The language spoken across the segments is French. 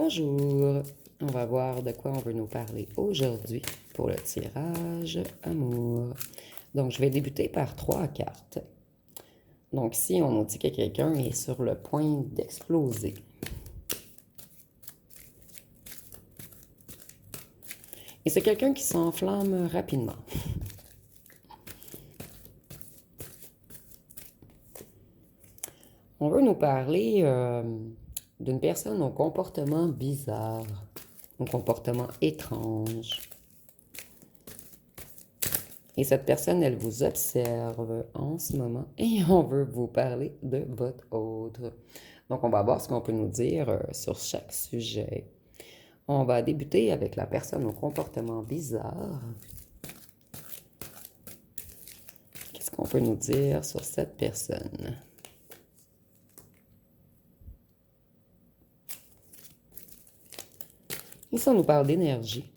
Bonjour, on va voir de quoi on veut nous parler aujourd'hui pour le tirage amour. Donc, je vais débuter par 3 cartes. Donc, si on nous dit que quelqu'un est sur le point d'exploser. Et c'est quelqu'un qui s'enflamme rapidement. On veut nous parler d'une personne au comportement bizarre, au comportement étrange. Et cette personne, elle vous observe en ce moment et on veut vous parler de votre autre. Donc, on va voir ce qu'on peut nous dire sur chaque sujet. On va débuter avec la personne au comportement bizarre. Qu'est-ce qu'on peut nous dire sur cette personne? Ici, on nous parle d'énergie.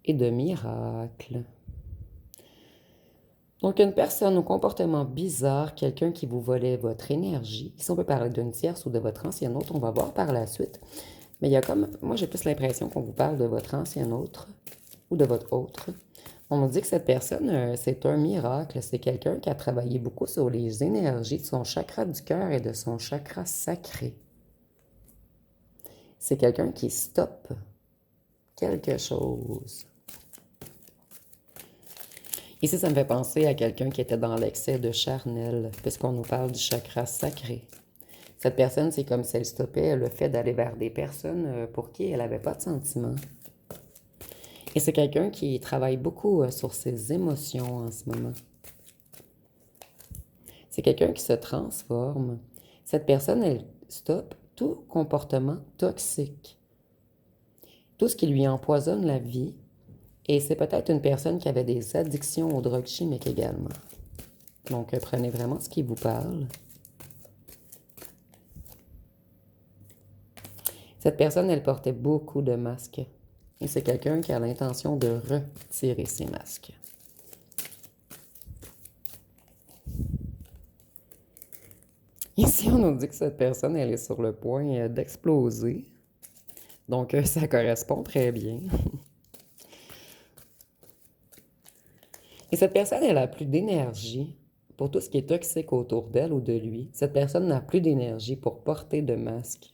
Et de miracle. Donc, une personne au comportement bizarre, quelqu'un qui vous volait votre énergie. Ici, on peut parler d'une tierce ou de votre ancienne autre, on va voir par la suite. Mais il y a comme, moi j'ai plus l'impression qu'on vous parle de votre ancienne autre ou de votre autre. On nous dit que cette personne, c'est un miracle. C'est quelqu'un qui a travaillé beaucoup sur les énergies de son chakra du cœur et de son chakra sacré. C'est quelqu'un qui stoppe quelque chose. Ici, ça me fait penser à quelqu'un qui était dans l'excès de charnel, puisqu'on nous parle du chakra sacré. Cette personne, c'est comme si elle stoppait le fait d'aller vers des personnes pour qui elle n'avait pas de sentiments. Et c'est quelqu'un qui travaille beaucoup sur ses émotions en ce moment. C'est quelqu'un qui se transforme. Cette personne, elle stoppe tout comportement toxique. Tout ce qui lui empoisonne la vie. Et c'est peut-être une personne qui avait des addictions aux drogues chimiques également. Donc, prenez vraiment ce qui vous parle. Cette personne, elle portait beaucoup de masques. Et c'est quelqu'un qui a l'intention de retirer ses masques. Ici, on nous dit que cette personne, elle est sur le point d'exploser. Donc, ça correspond très bien. Et cette personne, elle a plus d'énergie pour tout ce qui est toxique autour d'elle ou de lui. Cette personne n'a plus d'énergie pour porter de masque.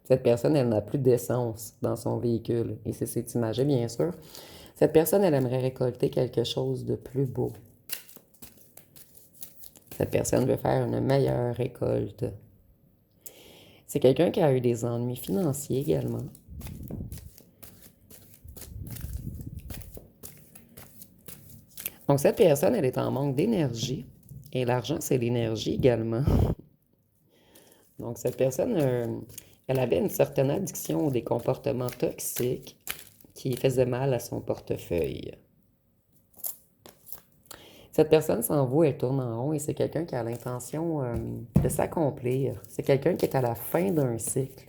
Cette personne, elle n'a plus d'essence dans son véhicule. Et c'est imagé, bien sûr. Cette personne, elle aimerait récolter quelque chose de plus beau. Cette personne veut faire une meilleure récolte. C'est quelqu'un qui a eu des ennuis financiers également. Donc, cette personne, elle est en manque d'énergie. Et l'argent, c'est l'énergie également. Donc, cette personne, elle avait une certaine addiction ou des comportements toxiques qui faisaient mal à son portefeuille. Cette personne s'en va, elle tourne en rond et c'est quelqu'un qui a l'intention de s'accomplir. C'est quelqu'un qui est à la fin d'un cycle.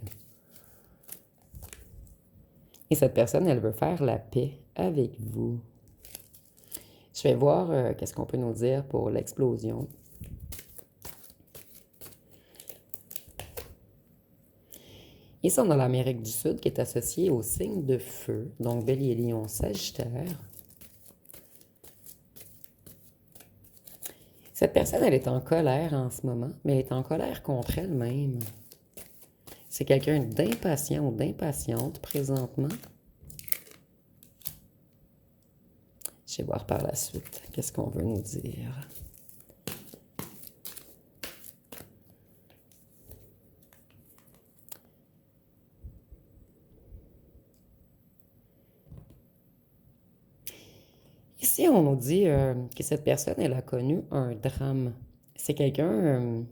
Et cette personne, elle veut faire la paix avec vous. Je vais voir qu'est-ce qu'on peut nous dire pour l'explosion. Ici, on a l'Amérique du Sud qui est associée au signe de feu, donc Bélier, Lion, Sagittaire. Cette personne, elle est en colère en ce moment, mais elle est en colère contre elle-même. C'est quelqu'un d'impatient ou d'impatiente présentement. Je vais voir par la suite qu'est-ce qu'on veut nous dire. Ici, on nous dit que cette personne, elle a connu un drame. C'est quelqu'un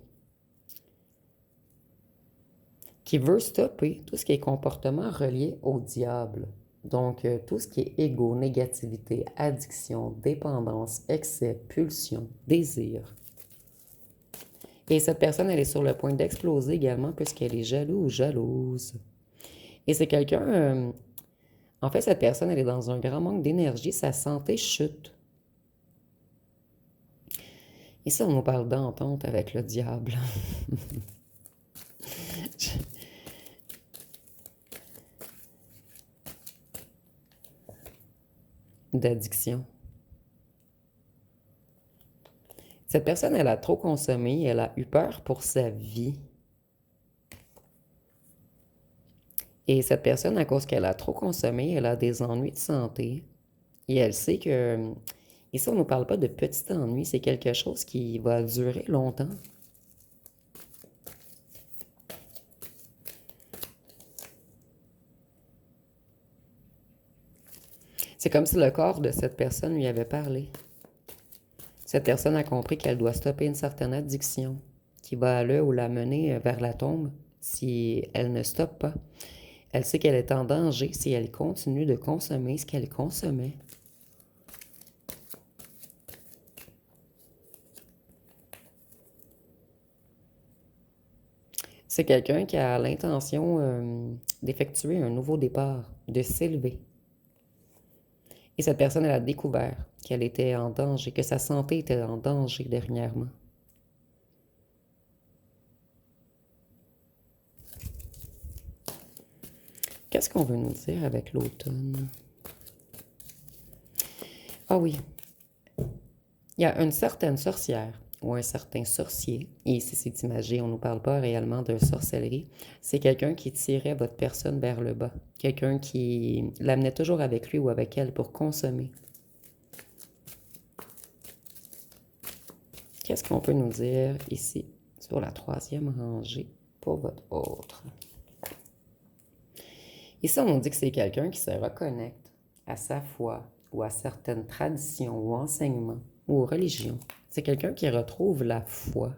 qui veut stopper tout ce qui est comportement relié au diable. Donc, tout ce qui est égo, négativité, addiction, dépendance, excès, pulsion, désir. Et cette personne, elle est sur le point d'exploser également puisqu'elle est jaloux ou jalouse. Et c'est quelqu'un... en fait, cette personne, elle est dans un grand manque d'énergie. Sa santé chute. Ici, on nous parle d'entente avec le diable. D'addiction. Cette personne, elle a trop consommé, elle a eu peur pour sa vie. Et cette personne, à cause qu'elle a trop consommé, elle a des ennuis de santé. Et elle sait que... Et ça, on ne parle pas de petits ennuis, c'est quelque chose qui va durer longtemps. C'est comme si le corps de cette personne lui avait parlé. Cette personne a compris qu'elle doit stopper une certaine addiction qui va aller ou la mener vers la tombe si elle ne stoppe pas. Elle sait qu'elle est en danger si elle continue de consommer ce qu'elle consommait. C'est quelqu'un qui a l'intention d'effectuer un nouveau départ, de s'élever. Et cette personne, elle a découvert qu'elle était en danger, que sa santé était en danger dernièrement. Qu'est-ce qu'on veut nous dire avec l'automne? Ah oui, il y a une certaine sorcière ou un certain sorcier, et ici c'est imagé, on ne nous parle pas réellement de sorcellerie, c'est quelqu'un qui tirait votre personne vers le bas, quelqu'un qui l'amenait toujours avec lui ou avec elle pour consommer. Qu'est-ce qu'on peut nous dire ici sur la 3e rangée pour votre autre? Ici, on nous dit que c'est quelqu'un qui se reconnecte à sa foi ou à certaines traditions ou enseignements ou religions. C'est quelqu'un qui retrouve la foi.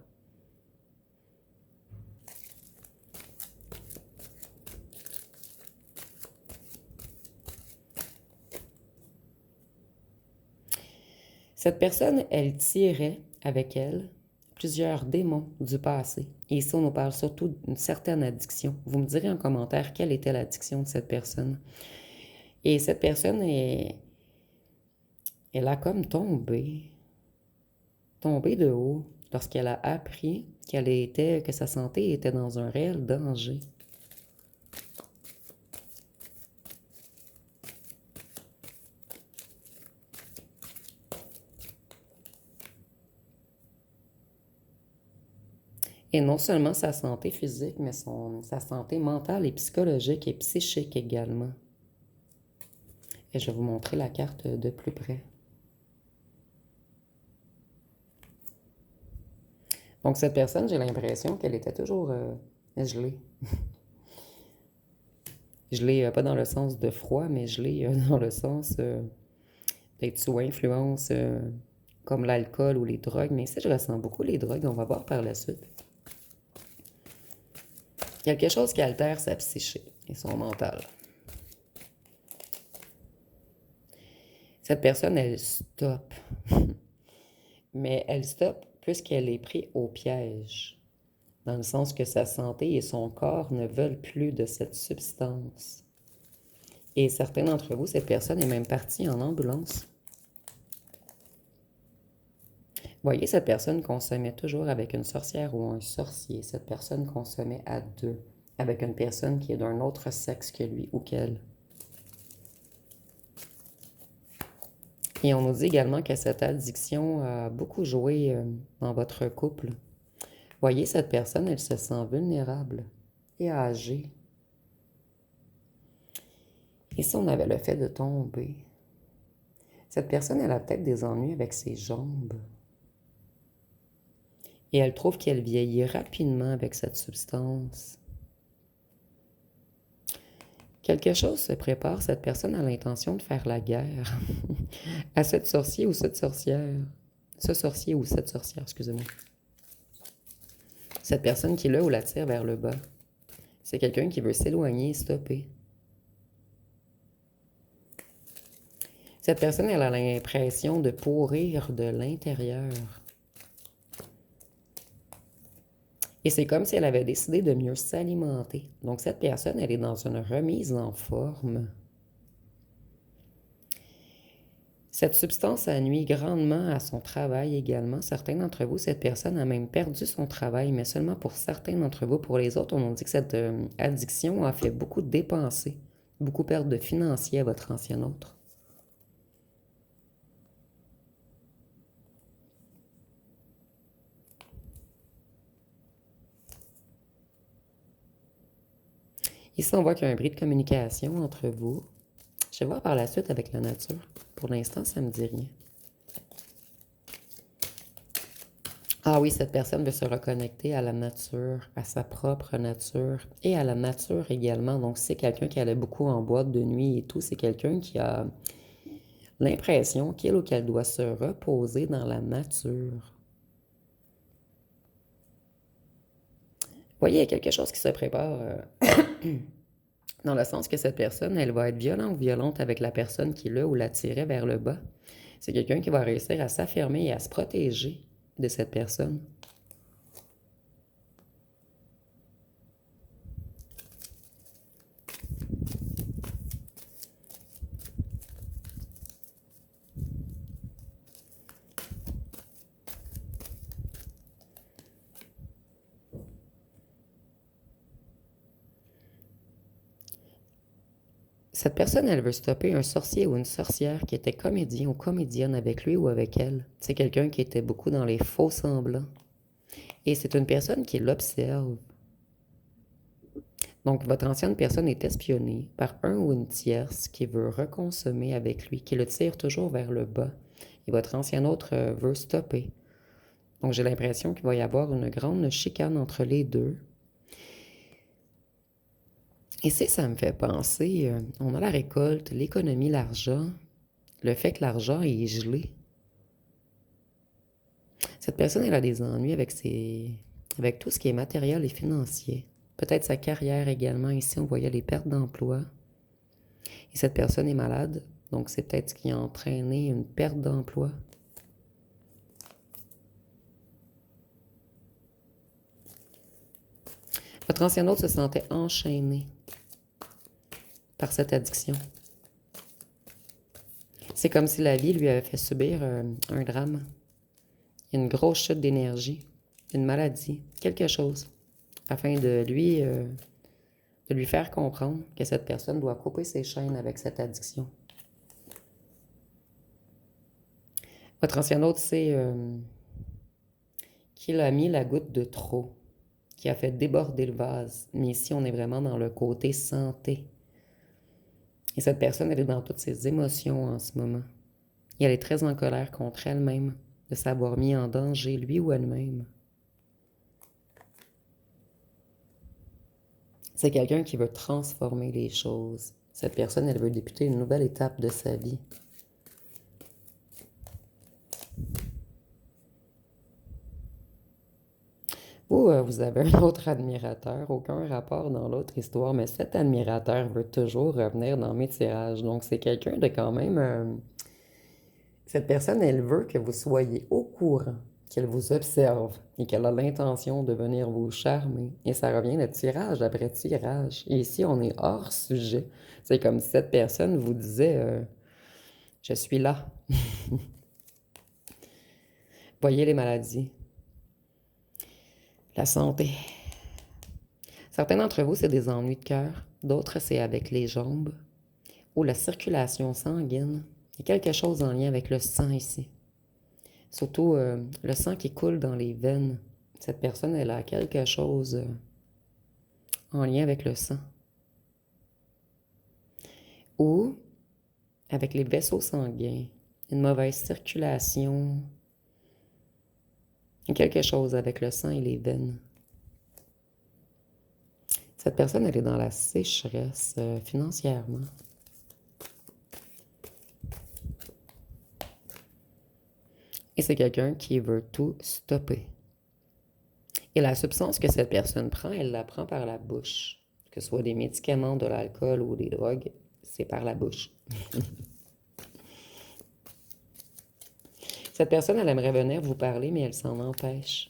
Cette personne, elle tirait avec elle plusieurs démons du passé. Et ici, on nous parle surtout d'une certaine addiction. Vous me direz en commentaire quelle était l'addiction de cette personne. Et cette personne, elle a comme tombé de haut lorsqu'elle a appris que sa santé était dans un réel danger. Et non seulement sa santé physique, mais sa santé mentale et psychologique et psychique également. Et je vais vous montrer la carte de plus près. Donc cette personne, j'ai l'impression qu'elle était toujours gelée. Gelée, pas dans le sens de froid, mais gelée dans le sens d'être sous influence comme l'alcool ou les drogues. Mais ici, je ressens beaucoup les drogues. On va voir par la suite. Quelque chose qui altère sa psyché et son mental. Cette personne, elle stoppe. Mais elle stoppe puisqu'elle est prise au piège. Dans le sens que sa santé et son corps ne veulent plus de cette substance. Et certains d'entre vous, cette personne est même partie en ambulance. Voyez, cette personne consommait toujours avec une sorcière ou un sorcier. Cette personne consommait à deux, avec une personne qui est d'un autre sexe que lui ou qu'elle. Et on nous dit également que cette addiction a beaucoup joué dans votre couple. Voyez, cette personne, elle se sent vulnérable et âgée. Et si on avait le fait de tomber? Cette personne, elle a peut-être des ennuis avec ses jambes. Et elle trouve qu'elle vieillit rapidement avec cette substance. Quelque chose se prépare, cette personne a l'intention de faire la guerre à cette sorcier ou cette sorcière. Ce sorcier ou cette sorcière, excusez-moi. Cette personne qui est là ou la tire vers le bas. C'est quelqu'un qui veut s'éloigner et stopper. Cette personne, elle a l'impression de pourrir de l'intérieur. Et c'est comme si elle avait décidé de mieux s'alimenter. Donc cette personne, elle est dans une remise en forme. Cette substance a nuit grandement à son travail également. Certains d'entre vous, cette personne a même perdu son travail, mais seulement pour certains d'entre vous. Pour les autres, on nous dit que cette addiction a fait beaucoup dépenser, beaucoup perdre de financier à votre ancien autre. Ici, on voit qu'il y a un bris de communication entre vous. Je vais voir par la suite avec la nature. Pour l'instant, ça ne me dit rien. Ah oui, cette personne veut se reconnecter à la nature, à sa propre nature et à la nature également. Donc, c'est quelqu'un qui allait beaucoup en boîte de nuit et tout. C'est quelqu'un qui a l'impression qu'il ou qu'elle doit se reposer dans la nature. Vous voyez, il y a quelque chose qui se prépare dans le sens que cette personne, elle va être violente ou violente avec la personne qui l'a ou l'attirait vers le bas. C'est quelqu'un qui va réussir à s'affirmer et à se protéger de cette personne. Cette personne, elle veut stopper un sorcier ou une sorcière qui était comédien ou comédienne avec lui ou avec elle. C'est quelqu'un qui était beaucoup dans les faux semblants. Et c'est une personne qui l'observe. Donc, votre ancienne personne est espionnée par un ou une tierce qui veut reconsommer avec lui, qui le tire toujours vers le bas. Et votre ancien autre veut stopper. Donc, j'ai l'impression qu'il va y avoir une grande chicane entre les deux. Et ça me fait penser, on a la récolte, l'économie, l'argent, le fait que l'argent est gelé. Cette personne, elle a des ennuis avec tout ce qui est matériel et financier. Peut-être sa carrière également. Ici, on voyait les pertes d'emploi. Et cette personne est malade, donc c'est peut-être ce qui a entraîné une perte d'emploi. Votre ancien autre se sentait enchaîné par cette addiction. C'est comme si la vie lui avait fait subir un drame, une grosse chute d'énergie, une maladie, quelque chose, afin de lui faire comprendre que cette personne doit couper ses chaînes avec cette addiction. Votre ancien autre, c'est qu'il a mis la goutte de trop, qui a fait déborder le vase. Mais ici, on est vraiment dans le côté santé. Et cette personne, elle est dans toutes ses émotions en ce moment. Et elle est très en colère contre elle-même de s'avoir mis en danger, lui ou elle-même. C'est quelqu'un qui veut transformer les choses. Cette personne, elle veut débuter une nouvelle étape de sa vie. Vous avez un autre admirateur, aucun rapport dans l'autre histoire, mais cet admirateur veut toujours revenir dans mes tirages. Donc, c'est quelqu'un de quand même... Cette personne, elle veut que vous soyez au courant, qu'elle vous observe et qu'elle a l'intention de venir vous charmer. Et ça revient de tirage après tirage. Et ici, on est hors sujet. C'est comme si cette personne vous disait je suis là. Voyez les maladies. La santé. Certains d'entre vous, c'est des ennuis de cœur. D'autres, c'est avec les jambes ou la circulation sanguine. Il y a quelque chose en lien avec le sang ici. Surtout le sang qui coule dans les veines. Cette personne, elle a quelque chose en lien avec le sang. Ou avec les vaisseaux sanguins. Une mauvaise circulation. Il y a quelque chose avec le sang et les veines. Cette personne, elle est dans la sécheresse financièrement. Et c'est quelqu'un qui veut tout stopper. Et la substance que cette personne prend, elle la prend par la bouche. Que ce soit des médicaments, de l'alcool ou des drogues, c'est par la bouche. Cette personne, elle aimerait venir vous parler, mais elle s'en empêche.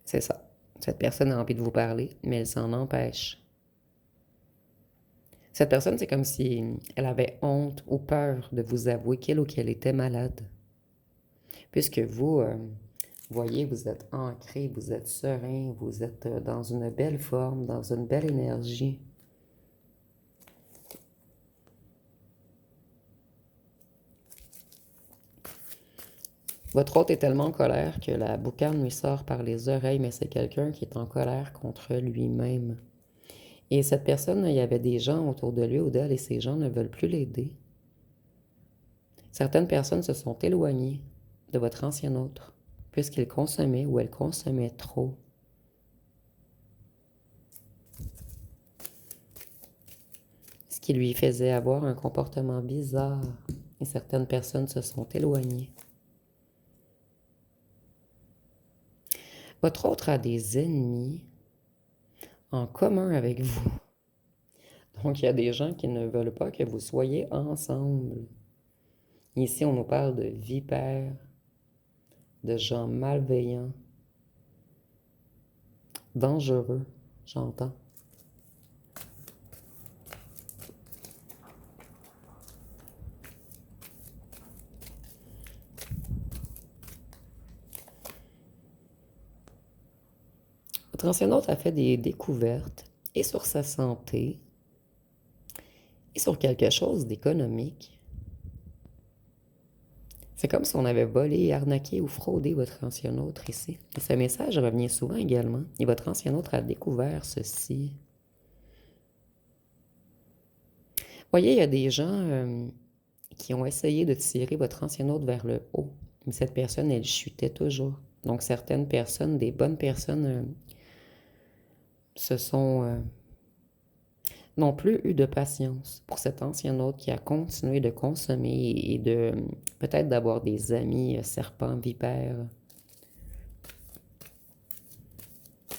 C'est ça. Cette personne a envie de vous parler, mais elle s'en empêche. Cette personne, c'est comme si elle avait honte ou peur de vous avouer qu'elle ou qu'elle était malade. Puisque vous, voyez, vous êtes ancré, vous êtes serein, vous êtes dans une belle forme, dans une belle énergie. Votre hôte est tellement en colère que la boucane lui sort par les oreilles, mais c'est quelqu'un qui est en colère contre lui-même. Et cette personne, il y avait des gens autour de lui ou d'elle et ces gens ne veulent plus l'aider. Certaines personnes se sont éloignées de votre ancien autre puisqu'il consommait ou elle consommait trop. Ce qui lui faisait avoir un comportement bizarre et certaines personnes se sont éloignées. Votre autre a des ennemis en commun avec vous. Donc, il y a des gens qui ne veulent pas que vous soyez ensemble. Ici, on nous parle de vipères, de gens malveillants, dangereux, j'entends. Votre ancien autre a fait des découvertes et sur sa santé et sur quelque chose d'économique. C'est comme si on avait volé, arnaqué ou fraudé votre ancien autre ici. Et ce message revient souvent également. Et votre ancien autre a découvert ceci. Voyez, il y a des gens qui ont essayé de tirer votre ancien autre vers le haut. Mais cette personne, elle chutait toujours. Donc certaines personnes, des bonnes personnes, se sont n'ont plus eu de patience pour cet ancien autre qui a continué de consommer et de peut-être d'avoir des amis serpents, vipères.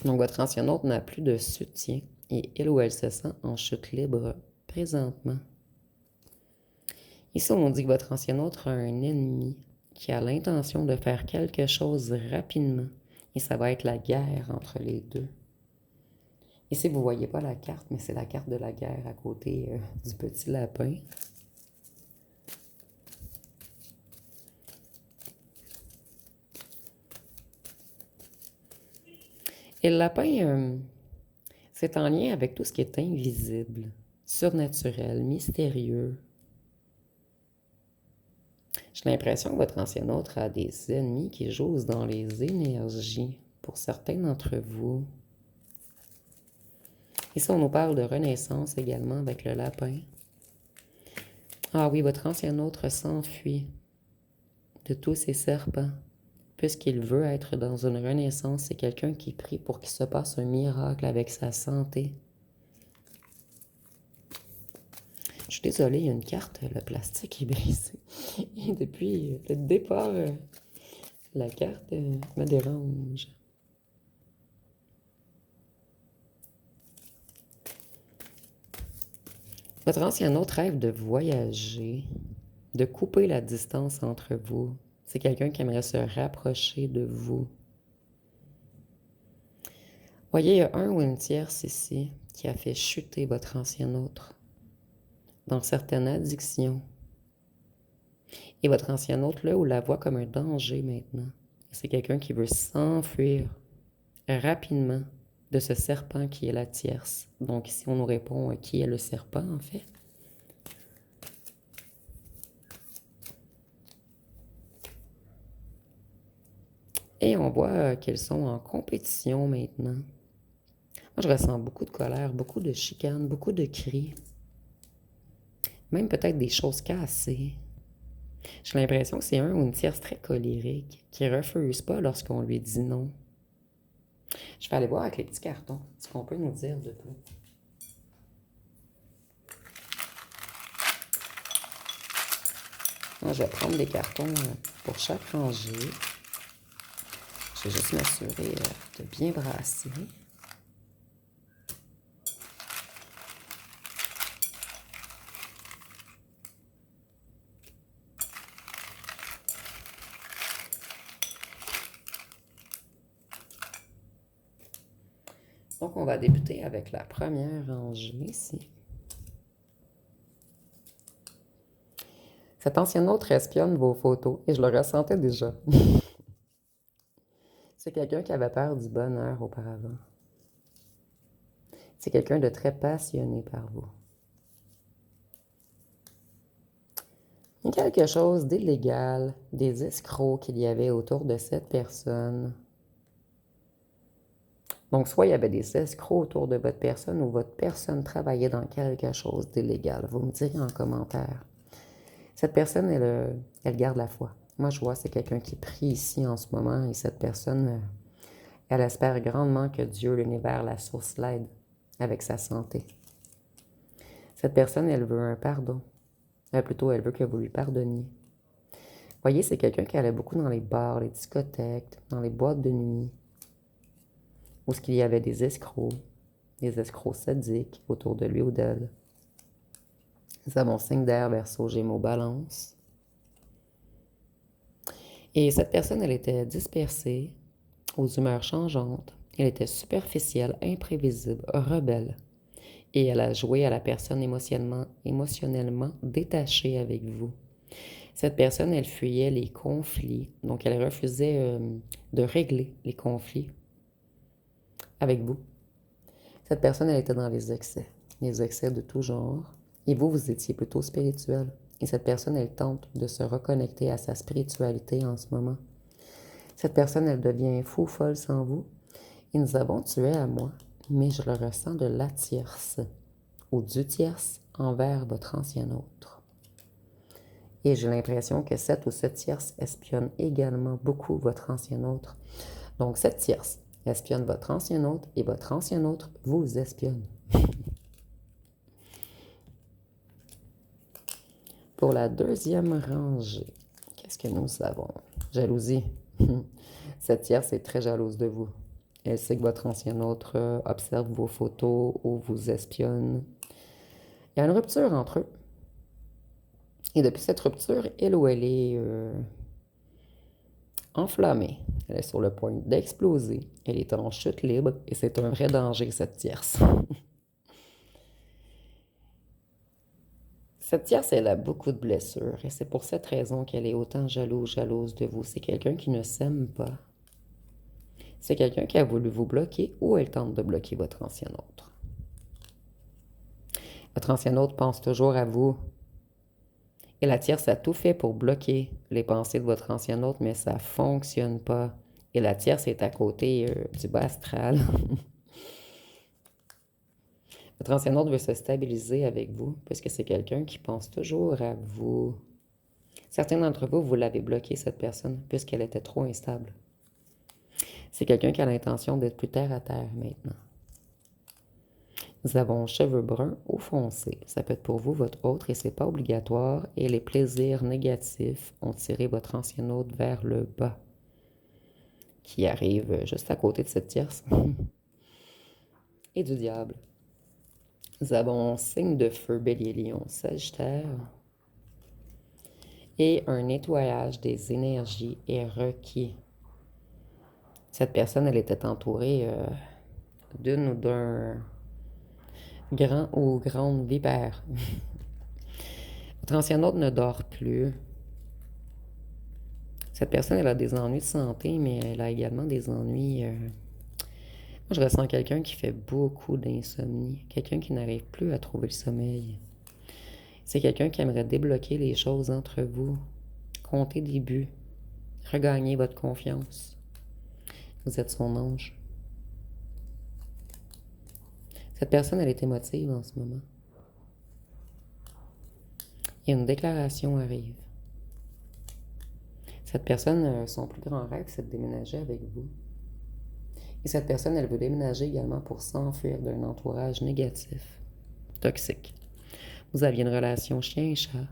Donc votre ancien autre n'a plus de soutien et il ou elle se sent en chute libre présentement. Ici, on dit que votre ancien autre a un ennemi qui a l'intention de faire quelque chose rapidement et ça va être la guerre entre les deux. Ici, vous ne voyez pas la carte, mais c'est la carte de la guerre à côté du petit lapin. Et le lapin, c'est en lien avec tout ce qui est invisible, surnaturel, mystérieux. J'ai l'impression que votre ancien autre a des ennemis qui jouent dans les énergies pour certains d'entre vous. Ici, on nous parle de renaissance également avec le lapin. Ah oui, votre ancien autre s'enfuit de tous ces serpents. Puisqu'il veut être dans une renaissance, c'est quelqu'un qui prie pour qu'il se passe un miracle avec sa santé. Je suis désolée, il y a une carte, le plastique est brisé. Et depuis le départ, la carte me dérange. Votre ancien autre rêve de voyager, de couper la distance entre vous. C'est quelqu'un qui aimerait se rapprocher de vous. Voyez, il y a un ou une tierce ici qui a fait chuter votre ancien autre dans certaines addictions. Et votre ancien autre, là, où la voit comme un danger maintenant. C'est quelqu'un qui veut s'enfuir rapidement de ce serpent qui est la tierce. Donc ici, on nous répond qui est le serpent, en fait. Et on voit qu'ils sont en compétition maintenant. Moi, je ressens beaucoup de colère, beaucoup de chicanes, beaucoup de cris. Même peut-être des choses cassées. J'ai l'impression que c'est un ou une tierce très colérique qui ne refuse pas lorsqu'on lui dit non. Je vais aller voir avec les petits cartons ce qu'on peut nous dire de tout. Moi, je vais prendre des cartons pour chaque rangée. Je vais juste m'assurer de bien brasser. Donc, on va débuter avec la première rangée ici. Cet ancien autre espionne vos photos et je le ressentais déjà. C'est quelqu'un qui avait peur du bonheur auparavant. C'est quelqu'un de très passionné par vous. Il y a quelque chose d'illégal, des escrocs qu'il y avait autour de cette personne. Donc, soit il y avait des escrocs autour de votre personne ou votre personne travaillait dans quelque chose d'illégal. Vous me direz en commentaire. Cette personne, elle garde la foi. Moi, je vois, c'est quelqu'un qui prie ici en ce moment et cette personne, elle espère grandement que Dieu, l'univers, la source, l'aide avec sa santé. Cette personne, elle veut un pardon. Plutôt, elle veut que vous lui pardonniez. Voyez, c'est quelqu'un qui allait beaucoup dans les bars, les discothèques, dans les boîtes de nuit, où il y avait des escrocs sadiques autour de lui ou d'elle. Nous avons signe d'air, Verseau, Gémeaux, Balance. Et cette personne, elle était dispersée, aux humeurs changeantes. Elle était superficielle, imprévisible, rebelle. Et elle a joué à la personne émotionnellement détachée avec vous. Cette personne, elle fuyait les conflits, donc elle refusait de régler les conflits avec vous. Cette personne, elle était dans les excès de tout genre. Et vous, vous étiez plutôt spirituel. Et cette personne, elle tente de se reconnecter à sa spiritualité en ce moment. Cette personne, elle devient fou, folle sans vous. Et nous avons tué à moi, mais je le ressens de la tierce ou du tierce envers votre ancien autre. Et j'ai l'impression que cette ou ce tierce espionne également beaucoup votre ancien autre. Donc, cette tierce espionne votre ancien autre et votre ancien autre vous espionne. Pour la deuxième rangée, qu'est-ce que nous avons? Jalousie. Cette tierce est très jalouse de vous. Elle sait que votre ancien autre observe vos photos ou vous espionne. Il y a une rupture entre eux. Et depuis cette rupture, elle ou elle est enflammée. Elle est sur le point d'exploser. Elle est en chute libre et c'est un vrai danger, cette tierce. Cette tierce, elle a beaucoup de blessures et c'est pour cette raison qu'elle est autant jalouse de vous. C'est quelqu'un qui ne s'aime pas. C'est quelqu'un qui a voulu vous bloquer ou elle tente de bloquer votre ancien autre. Votre ancien autre pense toujours à vous. Et la tierce a tout fait pour bloquer les pensées de votre ancien autre, mais ça ne fonctionne pas. Et la tierce est à côté du bas astral. Votre ancien autre veut se stabiliser avec vous, puisque c'est quelqu'un qui pense toujours à vous. Certains d'entre vous, vous l'avez bloqué, cette personne, puisqu'elle était trop instable. C'est quelqu'un qui a l'intention d'être plus terre à terre maintenant. Nous avons cheveux bruns ou foncés. Ça peut être pour vous, votre autre, et c'est pas obligatoire. Et les plaisirs négatifs ont tiré votre ancien autre vers le bas, qui arrive juste à côté de cette tierce. Et du diable. Nous avons signe de feu, Bélier, Lion, Sagittaire. Et un nettoyage des énergies est requis. Cette personne, elle était entourée d'une ou d'un grand ou grande vipère. Votre ancien autre ne dort plus. Cette personne, elle a des ennuis de santé, mais elle a également des ennuis... Moi, je ressens quelqu'un qui fait beaucoup d'insomnie. Quelqu'un qui n'arrive plus à trouver le sommeil. C'est quelqu'un qui aimerait débloquer les choses entre vous. Compter des buts. Regagner votre confiance. Vous êtes son ange. Cette personne, elle est émotive en ce moment. Et une déclaration arrive. Cette personne, son plus grand rêve, c'est de déménager avec vous. Et cette personne, elle veut déménager également pour s'enfuir d'un entourage négatif, toxique. Vous aviez une relation chien et chat.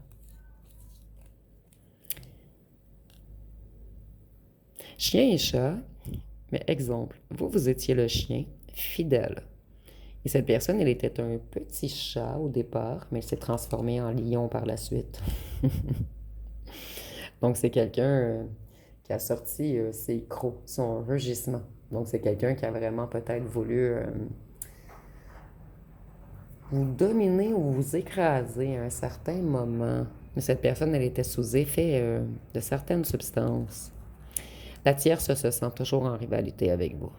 Chien et chat, mais exemple, vous étiez le chien fidèle. Et cette personne, elle était un petit chat au départ, mais elle s'est transformée en lion par la suite. Donc, c'est quelqu'un qui a sorti ses crocs, son rugissement. Donc, c'est quelqu'un qui a vraiment peut-être voulu vous dominer ou vous écraser à un certain moment. Mais cette personne, elle était sous effet de certaines substances. La tierce se sent toujours en rivalité avec vous.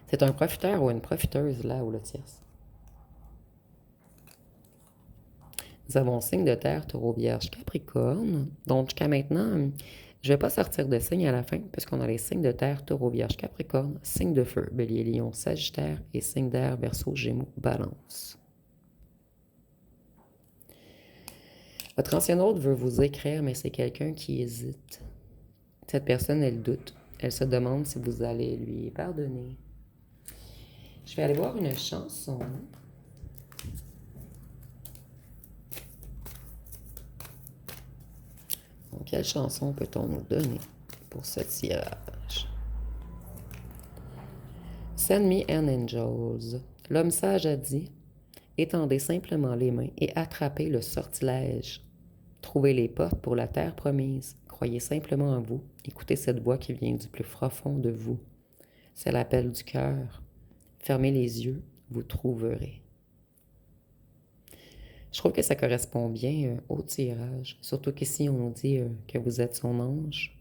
C'est un profiteur ou une profiteuse, là, ou le tierce. Nous avons signe de terre, taureau, vierge, capricorne. Donc, jusqu'à maintenant, je ne vais pas sortir de signe à la fin, puisqu'on a les signes de terre, taureau, vierge, capricorne, signe de feu, bélier, lion, sagittaire, et signe d'air, verseau, gémeaux, balance. Votre ancien hôte veut vous écrire, mais c'est quelqu'un qui hésite. Cette personne, elle doute. Elle se demande si vous allez lui pardonner. Je vais aller voir une chanson. Donc, quelle chanson peut-on nous donner pour ce tirage? Send me an angels. L'homme sage a dit, étendez simplement les mains et attrapez le sortilège. Trouvez les portes pour la terre promise. Croyez simplement en vous. Écoutez cette voix qui vient du plus profond de vous. C'est l'appel du cœur. Fermez les yeux, vous trouverez. Je trouve que ça correspond bien au tirage. Surtout qu'ici, on nous dit que vous êtes son ange.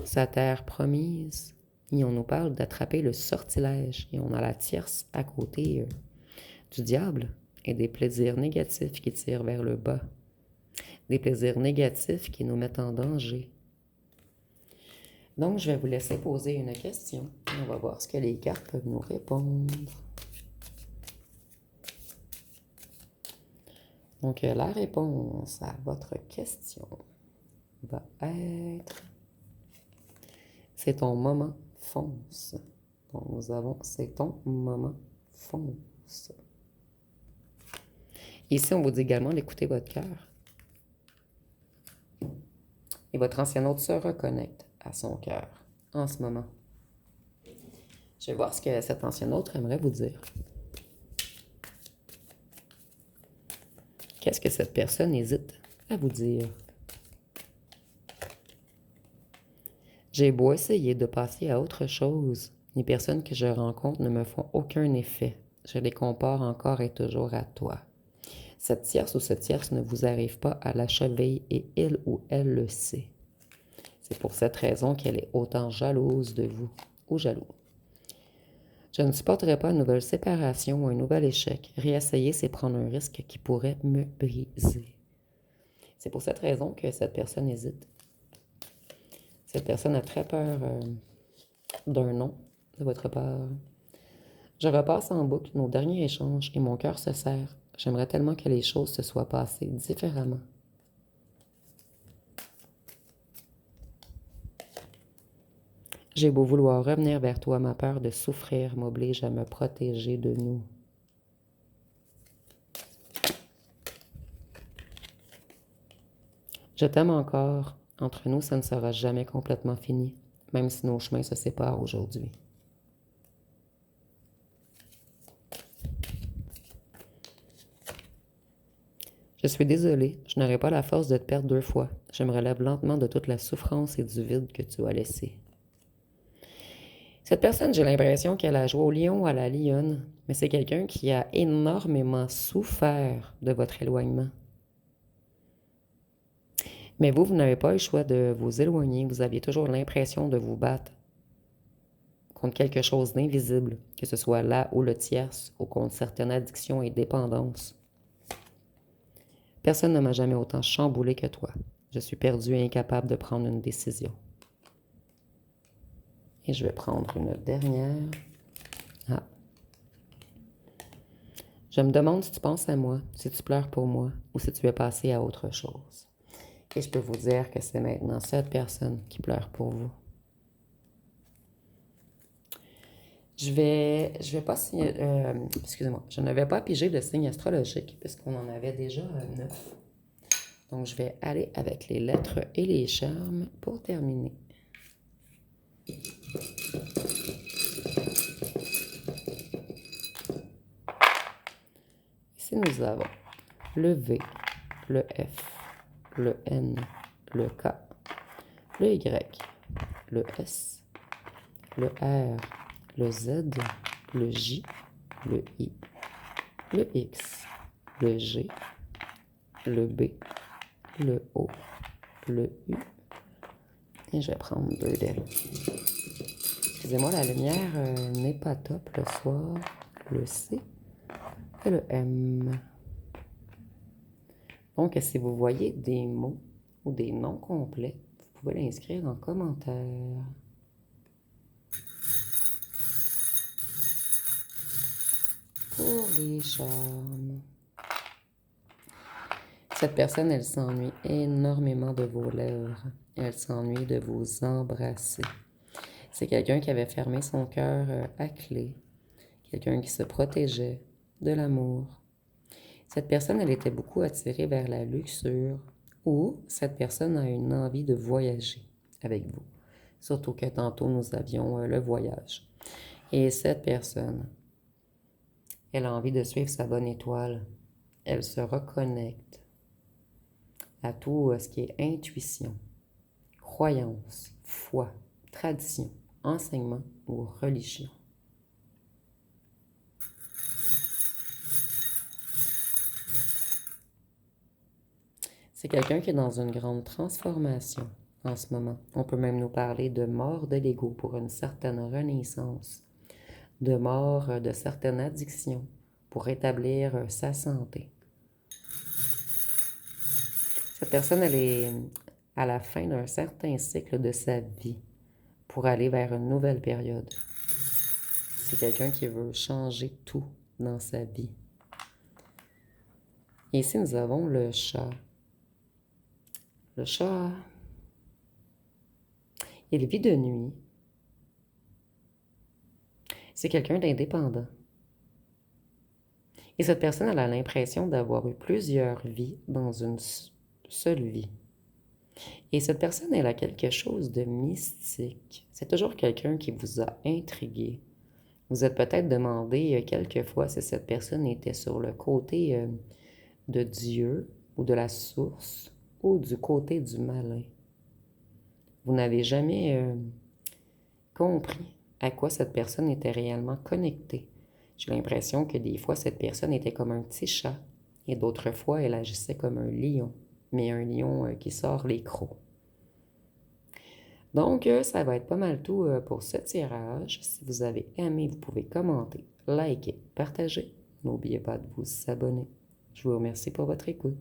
Sa terre promise. Et on nous parle d'attraper le sortilège. Et on a la tierce à côté du diable et des plaisirs négatifs qui tirent vers le bas. Des plaisirs négatifs qui nous mettent en danger. Donc, je vais vous laisser poser une question. On va voir ce que les cartes peuvent nous répondre. Donc, la réponse à votre question va être... C'est ton moment, fonce. Donc, nous avons c'est ton moment, fonce. Ici, on vous dit également d'écouter votre cœur. Et votre ancien hôte se reconnecte à son cœur en ce moment. Je vais voir ce que cet ancien hôte aimerait vous dire. Qu'est-ce que cette personne hésite à vous dire? J'ai beau essayer de passer à autre chose, les personnes que je rencontre ne me font aucun effet. Je les compare encore et toujours à toi. Cette tierce ou ce tierce ne vous arrive pas à la cheville et il ou elle le sait. C'est pour cette raison qu'elle est autant jalouse de vous ou jaloux. Je ne supporterai pas une nouvelle séparation ou un nouvel échec. Réessayer, c'est prendre un risque qui pourrait me briser. C'est pour cette raison que cette personne hésite. Cette personne a très peur d'un non de votre part. Je repasse en boucle nos derniers échanges et mon cœur se serre. J'aimerais tellement que les choses se soient passées différemment. J'ai beau vouloir revenir vers toi, ma peur de souffrir m'oblige à me protéger de nous. Je t'aime encore. Entre nous, ça ne sera jamais complètement fini, même si nos chemins se séparent aujourd'hui. Je suis désolée, je n'aurai pas la force de te perdre 2 fois. Je me relève lentement de toute la souffrance et du vide que tu as laissé. Cette personne, j'ai l'impression qu'elle a joué au lion ou à la lionne, mais c'est quelqu'un qui a énormément souffert de votre éloignement. Mais vous n'avez pas eu le choix de vous éloigner. Vous aviez toujours l'impression de vous battre contre quelque chose d'invisible, que ce soit là ou le tierce, ou contre certaines addictions et dépendances. Personne ne m'a jamais autant chamboulé que toi. Je suis perdue et incapable de prendre une décision. Et je vais prendre une dernière. Ah. Je me demande si tu penses à moi, si tu pleures pour moi, ou si tu es passé à autre chose. Et je peux vous dire que c'est maintenant cette personne qui pleure pour vous. Je vais pas signer, excusez-moi, je ne vais pas piger de signe astrologique puisqu'on en avait déjà 9. Donc, je vais aller avec les lettres et les charmes pour terminer. Ici, nous avons le V, le F, le N, le K, le Y, le S, le R, le Z, le J, le I, le X, le G, le B, le O, le U. Et je vais prendre 2 d'elle. Excusez-moi, la lumière n'est pas top le soir. Le C et le M. Donc, si vous voyez des mots ou des noms complets, vous pouvez l'inscrire en commentaire. Pour les charmes. Cette personne, elle s'ennuie énormément de vos lèvres. Elle s'ennuie de vous embrasser. C'est quelqu'un qui avait fermé son cœur à clé. Quelqu'un qui se protégeait de l'amour. Cette personne, elle était beaucoup attirée vers la luxure ou cette personne a une envie de voyager avec vous. Surtout que tantôt, nous avions le voyage. Et cette personne, elle a envie de suivre sa bonne étoile. Elle se reconnecte à tout ce qui est intuition, croyance, foi, tradition, enseignement ou religion. C'est quelqu'un qui est dans une grande transformation en ce moment. On peut même nous parler de mort de l'ego pour une certaine renaissance, de mort de certaines addictions pour rétablir sa santé. Cette personne, elle est à la fin d'un certain cycle de sa vie pour aller vers une nouvelle période. C'est quelqu'un qui veut changer tout dans sa vie. Et ici, nous avons le chat. Le chat, il vit de nuit. C'est quelqu'un d'indépendant. Et cette personne, elle a l'impression d'avoir eu plusieurs vies dans une seule vie. Et cette personne, elle a quelque chose de mystique. C'est toujours quelqu'un qui vous a intrigué. Vous êtes peut-être demandé quelquefois si cette personne était sur le côté de Dieu ou de la source ou du côté du malin. Vous n'avez jamais compris à quoi cette personne était réellement connectée. J'ai l'impression que des fois, cette personne était comme un petit chat et d'autres fois, elle agissait comme un lion, mais un lion qui sort les crocs. Donc, ça va être pas mal tout pour ce tirage. Si vous avez aimé, vous pouvez commenter, liker, partager. N'oubliez pas de vous abonner. Je vous remercie pour votre écoute.